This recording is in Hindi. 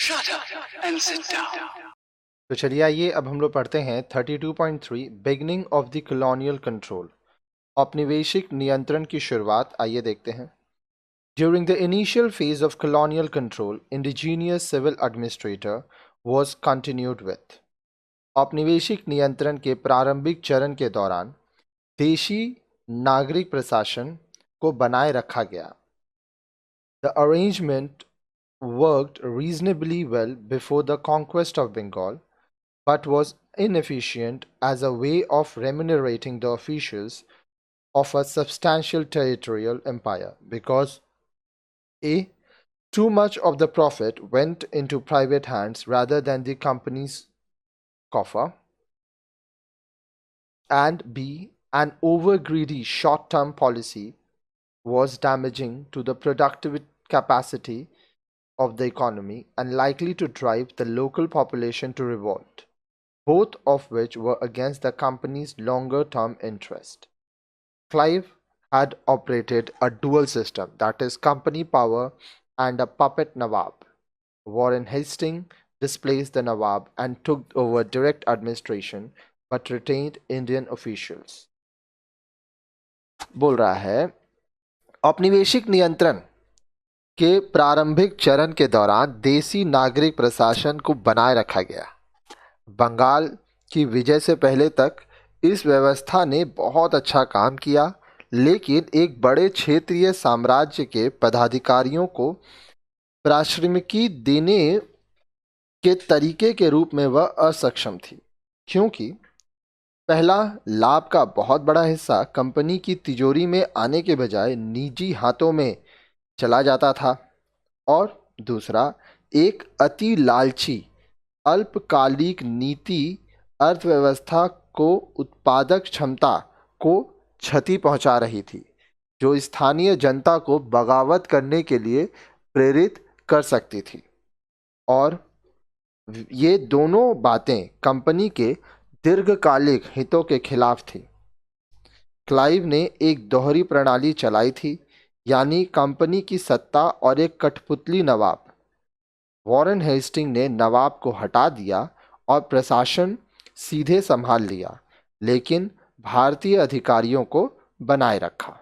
Shut up and sit down. तो चलिए आइए अब हम लोग पढ़ते हैं 32.3 beginning of the colonial control. औपनिवेशिक नियंत्रण की शुरुआत आइए देखते हैं। During the initial phase of colonial control, indigenous civil administrator was continued with. औपनिवेशिक नियंत्रण के प्रारंभिक चरण के दौरान देशी नागरिक प्रशासन को बनाए रखा गया। The arrangement worked reasonably well before the conquest of Bengal, but was inefficient as a way of remunerating the officials of a substantial territorial empire because a. Too much of the profit went into private hands rather than the company's coffer, and b. An over-greedy short-term policy was damaging to the productive capacity of the economy and likely to drive the local population to revolt, both of which were against the company's longer-term interest. Clive had operated a dual system, that is, company power and a puppet Nawab. Warren Hastings displaced the Nawab and took over direct administration but retained Indian officials. बोल रहा है, औपनिवेशिक नियंत्रण के प्रारंभिक चरण के दौरान देसी नागरिक प्रशासन को बनाए रखा गया। बंगाल की विजय से पहले तक इस व्यवस्था ने बहुत अच्छा काम किया, लेकिन एक बड़े क्षेत्रीय साम्राज्य के पदाधिकारियों को प्राश्रमिकी देने के तरीके के रूप में वह असक्षम थी, क्योंकि पहला, लाभ का बहुत बड़ा हिस्सा कंपनी की तिजोरी में आने के बजाय निजी हाथों में चला जाता था, और दूसरा, एक अति लालची अल्पकालिक नीति अर्थव्यवस्था को उत्पादक क्षमता को क्षति पहुंचा रही थी, जो स्थानीय जनता को बगावत करने के लिए प्रेरित कर सकती थी, और ये दोनों बातें कंपनी के दीर्घकालिक हितों के खिलाफ थी। क्लाइव ने एक दोहरी प्रणाली चलाई थी, यानी कंपनी की सत्ता और एक कठपुतली नवाब। वॉरेन हेस्टिंग ने नवाब को हटा दिया और प्रशासन सीधे संभाल लिया, लेकिन भारतीय अधिकारियों को बनाए रखा।